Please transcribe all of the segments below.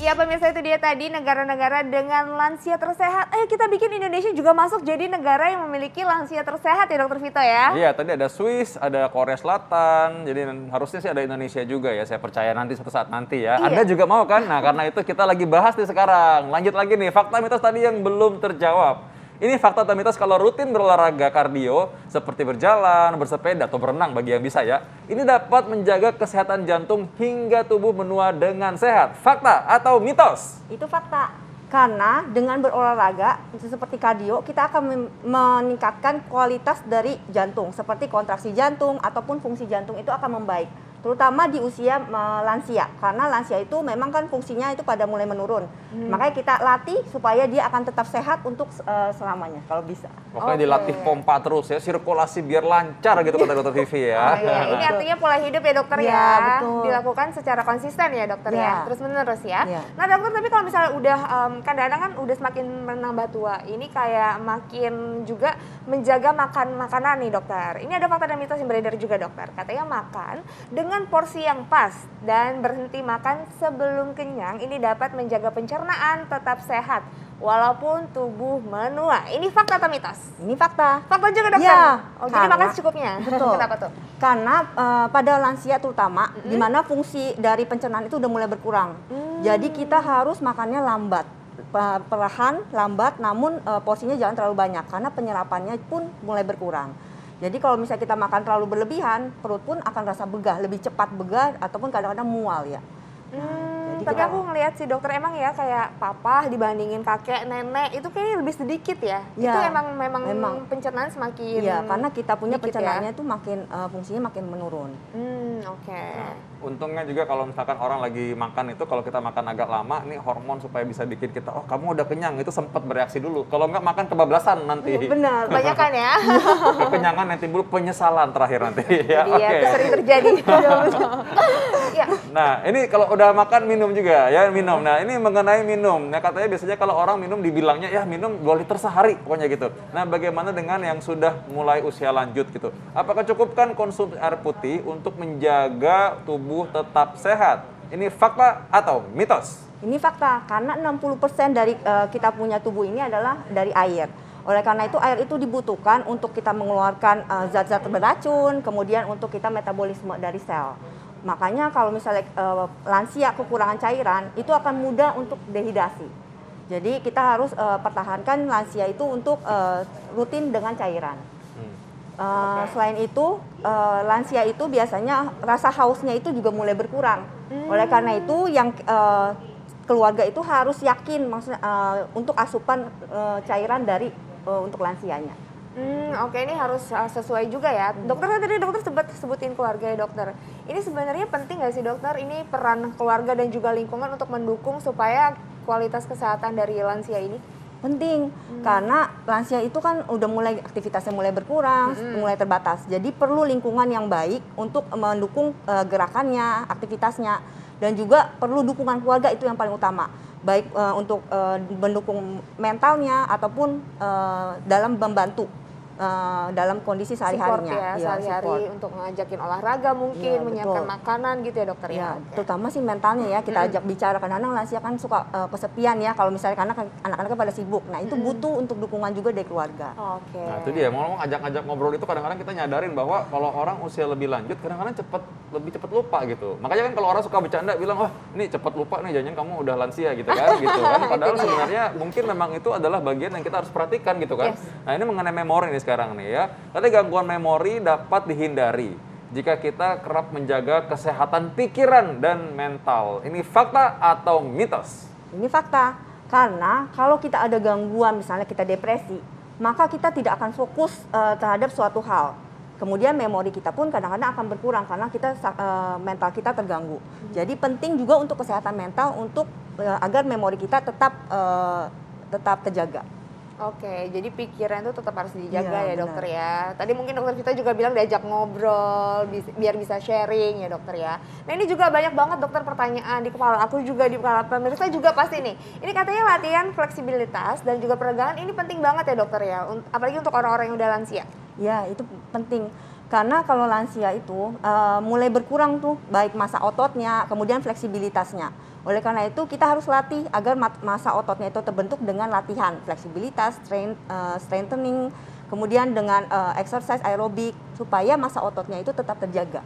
Ya pemirsa, itu dia tadi negara-negara dengan lansia tersehat. Ayo kita bikin Indonesia juga masuk jadi negara yang memiliki lansia tersehat ya Dokter Vito ya. Iya, tadi ada Swiss, ada Korea Selatan, jadi harusnya sih ada Indonesia juga ya, saya percaya nanti suatu saat nanti ya. Iya. Anda juga mau kan? Nah karena itu kita lagi bahas nih sekarang. Lanjut lagi nih, fakta mitos tadi yang belum terjawab. Ini fakta atau mitos kalau rutin berolahraga kardio seperti berjalan, bersepeda atau berenang bagi yang bisa ya. Ini dapat menjaga kesehatan jantung hingga tubuh menua dengan sehat. Fakta atau mitos? Itu fakta. Karena dengan berolahraga seperti kardio, kita akan meningkatkan kualitas dari jantung. Seperti kontraksi jantung ataupun fungsi jantung itu akan membaik. Terutama di usia lansia. Karena lansia itu memang kan fungsinya itu pada mulai menurun. Makanya kita latih supaya dia akan tetap sehat untuk selamanya kalau bisa. Pokoknya dilatih pompa terus ya, sirkulasi biar lancar gitu kata Dokter Vivi ya. Ini artinya pola hidup ya dokter Ya, ya. betul. Dilakukan secara konsisten ya dokter ya. Ya. Terus menerus ya. Ya. Nah dokter, tapi kalau misalnya udah kadang-kadang kan udah semakin menambah tua, ini kayak makin juga menjaga makanan nih dokter. Ini ada fakta dan mitos yang beredar juga dokter. Katanya makan dengan porsi yang pas dan berhenti makan sebelum kenyang ini dapat menjaga pencernaan tetap sehat walaupun tubuh menua. Ini fakta atau mitos? Ini fakta. Fakta juga dokter? Ya, Oh, jadi karena- makan secukupnya? Betul. Kenapa tuh? Karena pada lansia terutama, di mana fungsi dari pencernaan itu udah mulai berkurang. Jadi kita harus makannya lambat. Perlahan, lambat, namun porsinya jangan terlalu banyak. Karena penyerapannya pun mulai berkurang. Jadi kalau misalnya kita makan terlalu berlebihan, perut pun akan rasa begah, lebih cepat begah ataupun kadang-kadang mual ya. Jadi Tapi kita- aku ngelihat si dokter emang ya kayak papa dibandingin kakek, nenek itu kayaknya lebih sedikit ya. Ya, Itu memang memang. pencernaan semakin Iya, karena kita punya dikit pencernaannya itu makin fungsinya makin menurun. Oke. Untungnya juga kalau misalkan orang lagi makan itu, kalau kita makan agak lama, nih hormon supaya bisa bikin kita, oh kamu udah kenyang, itu sempat bereaksi dulu. Kalau nggak makan kebablasan nanti. Benar. Kebanyakan ya. Kekenyangan yang timbul penyesalan terakhir nanti. Ya, Iya, itu sering terjadi. Ya. Nah, ini kalau udah makan minum juga ya, minum. Nah, ini mengenai minum. Nah, katanya biasanya kalau orang minum dibilangnya ya minum 2 liter sehari pokoknya gitu. Nah, bagaimana dengan yang sudah mulai usia lanjut gitu? Apakah cukupkan konsumsi air putih untuk menjaga tubuh tetap sehat? Ini fakta atau mitos? Ini fakta, karena 60% dari kita punya tubuh ini adalah dari air. Oleh karena itu air itu dibutuhkan untuk kita mengeluarkan zat-zat beracun, kemudian untuk kita metabolisme dari sel. Makanya kalau misalnya lansia kekurangan cairan, itu akan mudah untuk dehidrasi. Jadi kita harus pertahankan lansia itu untuk rutin dengan cairan. Selain itu, lansia itu biasanya rasa hausnya itu juga mulai berkurang. Oleh karena itu yang keluarga itu harus yakin maksudnya untuk asupan cairan dari untuk lansianya. Oke, ini harus sesuai juga ya. Dokter, tadi dokter sebutin keluarga ya dokter. Ini sebenarnya penting nggak sih dokter, ini peran keluarga dan juga lingkungan untuk mendukung supaya kualitas kesehatan dari lansia ini? Penting, karena lansia itu kan udah mulai aktivitasnya mulai berkurang, mulai terbatas. Jadi perlu lingkungan yang baik untuk mendukung gerakannya, aktivitasnya. Dan juga perlu dukungan keluarga, itu yang paling utama. Baik untuk mendukung mentalnya ataupun dalam membantu dalam kondisi sehari-harinya. Ya, sehari-hari untuk ngajakin olahraga mungkin, Iya, menyiapkan betul. makanan gitu ya dokter ya. Ya, terutama sih mentalnya ya, kita ajak bicara. Kadang-kadang lansia kan suka kesepian ya, kalau misalnya karena anak-anaknya pada sibuk. Nah itu butuh untuk dukungan juga dari keluarga. Oke. Nah, itu dia. Ngomong ajak-ajak ngobrol itu kadang-kadang kita nyadarin bahwa kalau orang usia lebih lanjut kadang-kadang lebih cepat lupa gitu. Makanya kan kalau orang suka bercanda bilang, "Wah, ini cepat lupa nih, jangan kamu udah lansia gitu kan." Gitu kan. Padahal sebenarnya mungkin memang itu adalah bagian yang kita harus perhatikan gitu kan. Yes. Nah, ini mengenai memori nih sekarang nih ya. Katanya gangguan memori dapat dihindari jika kita kerap menjaga kesehatan pikiran dan mental. Ini fakta atau mitos? Ini fakta, karena kalau kita ada gangguan, misalnya kita depresi, maka kita tidak akan fokus terhadap suatu hal. Kemudian memori kita pun kadang-kadang akan berkurang karena kita mental kita terganggu. Jadi penting juga untuk kesehatan mental untuk agar memori kita tetap terjaga. Oke, jadi pikiran itu tetap harus dijaga ya Iya, dokter ya. Tadi mungkin dokter Vita juga bilang diajak ngobrol, biar bisa sharing ya dokter ya. Nah ini juga banyak banget dokter pertanyaan di kepala aku juga, di kepala pemirsa juga pasti nih. Ini katanya latihan fleksibilitas dan juga peregangan ini penting banget ya dokter ya, apalagi untuk orang-orang yang udah lansia. Ya, itu penting. Karena kalau lansia itu mulai berkurang tuh baik massa ototnya, kemudian fleksibilitasnya. Oleh karena itu kita harus latih agar massa ototnya itu terbentuk dengan latihan fleksibilitas, strengthening, kemudian dengan exercise aerobik supaya massa ototnya itu tetap terjaga.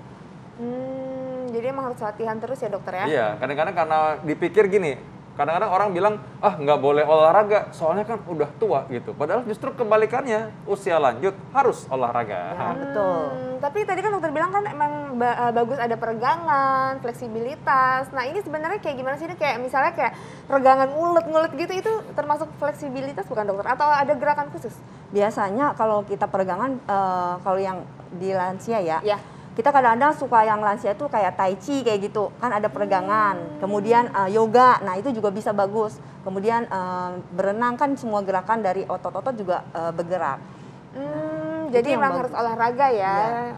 Jadi emang harus latihan terus ya dokter ya? Iya, kadang-kadang karena dipikir gini, kadang-kadang orang bilang, ah nggak boleh olahraga, soalnya kan udah tua gitu. Padahal justru kebalikannya, usia lanjut harus olahraga. Ya, betul. Tapi tadi kan dokter bilang kan emang bagus ada peregangan, fleksibilitas. Nah ini sebenarnya kayak gimana sih? Ini kayak misalnya kayak peregangan ngulet-ngulet gitu, itu termasuk fleksibilitas bukan dokter? Atau ada gerakan khusus? Biasanya kalau kita peregangan, kalau yang di lansia ya, Ya. kita kadang-kadang suka yang lansia itu kayak tai chi kayak gitu, kan ada peregangan. Kemudian yoga, nah itu juga bisa bagus. Kemudian berenang kan semua gerakan dari otot-otot juga bergerak. Jadi yang emang bagus. harus olahraga ya. Ya.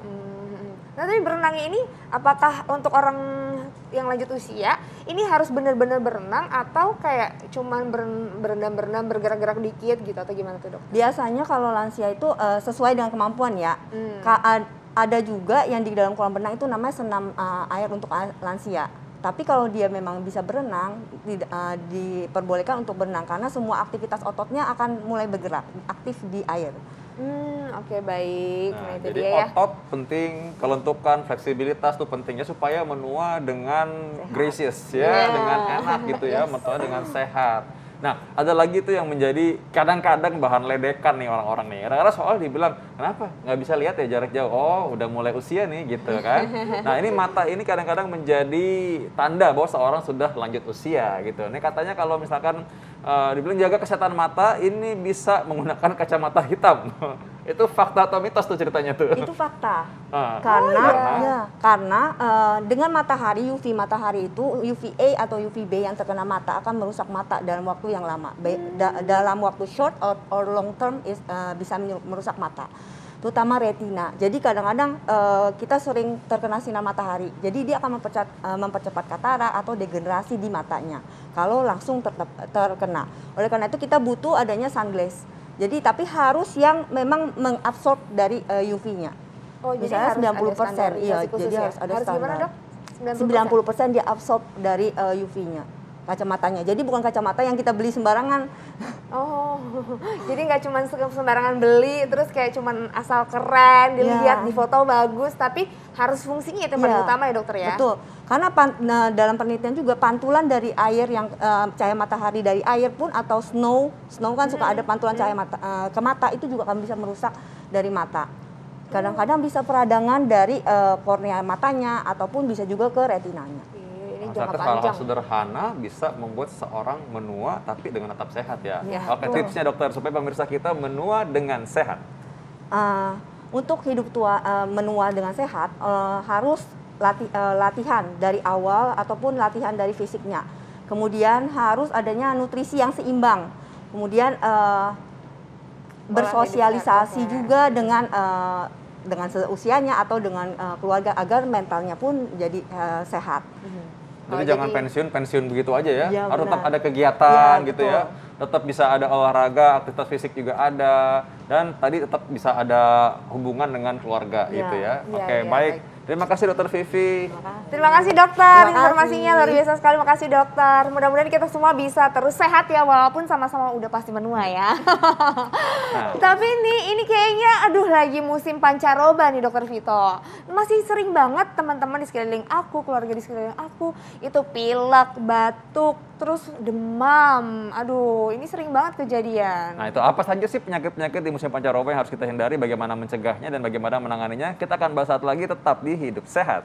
Nah tapi berenang ini apakah untuk orang yang lanjut usia ini harus benar-benar berenang atau kayak cuman berendam-berendam bergerak-gerak dikit gitu atau gimana tuh dok? Biasanya kalau lansia itu sesuai dengan kemampuan ya. Ada juga yang di dalam kolam renang itu namanya senam air untuk lansia. Tapi kalau dia memang bisa berenang, diperbolehkan untuk berenang karena semua aktivitas ototnya akan mulai bergerak, aktif di air. Oke, baik. Nah, Itu jadi dia ya. otot penting, kelentukan, fleksibilitas tuh pentingnya supaya menua dengan gracious ya, Yeah. dengan enak gitu ya, menua dengan sehat. Nah, ada lagi tuh yang menjadi kadang-kadang bahan ledekan nih orang-orang nih. Kadang-kadang soal dibilang, kenapa nggak bisa lihat ya jarak jauh? Oh, udah mulai usia nih gitu kan. Nah, ini mata ini kadang-kadang menjadi tanda bahwa seorang sudah lanjut usia gitu. Ini katanya kalau misalkan dibilang jaga kesehatan mata, ini bisa menggunakan kacamata hitam. Itu fakta atau mitos tuh ceritanya tuh? Itu fakta. Ah. Karena dengan matahari, UV matahari itu UVA atau UVB yang terkena mata akan merusak mata dalam waktu yang lama. Dalam waktu short or long term bisa merusak mata, terutama retina. Jadi kadang-kadang kita sering terkena sinar matahari. Jadi dia akan mempercepat katarak atau degenerasi di matanya kalau langsung terkena. Oleh karena itu kita butuh adanya sunglass. Jadi tapi harus yang memang mengabsorb dari UV-nya. Oh, jadi Misalnya harus 90%. ada standarisasi Iya, khusus jadi ya? harus ada Harus gimana, standar. Dok? 90% dia absorb dari UV-nya, kacamatanya. Jadi bukan kacamata yang kita beli sembarangan. Oh, jadi nggak cuma sembarangan beli, terus kayak cuman asal keren, dilihat di foto bagus, tapi harus fungsinya itu yang paling utama ya dokter ya? Betul, karena dalam penelitian juga pantulan dari air yang cahaya matahari dari air pun atau snow kan suka ada pantulan cahaya ke mata, itu juga akan bisa merusak dari mata. Kadang-kadang bisa peradangan dari kornea matanya ataupun bisa juga ke retinanya. Ini jangka Ternyata hal-hal panjang. sederhana bisa membuat seorang menua tapi dengan tetap sehat ya. Ya, Oke, betul. tipsnya dokter supaya pemirsa kita menua dengan sehat. Untuk hidup tua menua dengan sehat harus latihan dari awal ataupun latihan dari fisiknya. Kemudian harus adanya nutrisi yang seimbang. Kemudian bersosialisasi juga dengan seusianya atau dengan keluarga agar mentalnya pun jadi sehat. Jadi Oh, jangan jadi- pensiun begitu aja ya. Ya, Harus tetap benar. ada kegiatan Ya, gitu ya. betul. Tetap bisa ada olahraga, aktivitas fisik juga ada, dan tadi tetap bisa ada hubungan dengan keluarga Ya. gitu ya. Ya, Oke, ya, baik. baik. Terima kasih Dokter Vivi. Terima kasih dokter, Terima kasih. informasinya luar biasa sekali. Makasih dokter. Mudah-mudahan kita semua bisa terus sehat ya, walaupun sama-sama udah pasti menua ya. Nah, Tapi ini kayaknya, aduh lagi musim pancaroba nih dokter Vito. Masih sering banget teman-teman di sekeliling aku, keluarga di sekeliling aku, itu pilek, batuk, terus demam. Aduh, ini sering banget kejadian. Nah, itu apa saja sih penyakit-penyakit di musim pancaroba yang harus kita hindari, bagaimana mencegahnya dan bagaimana menanganinya? Kita akan bahas saat lagi, tetap di Hidup Sehat.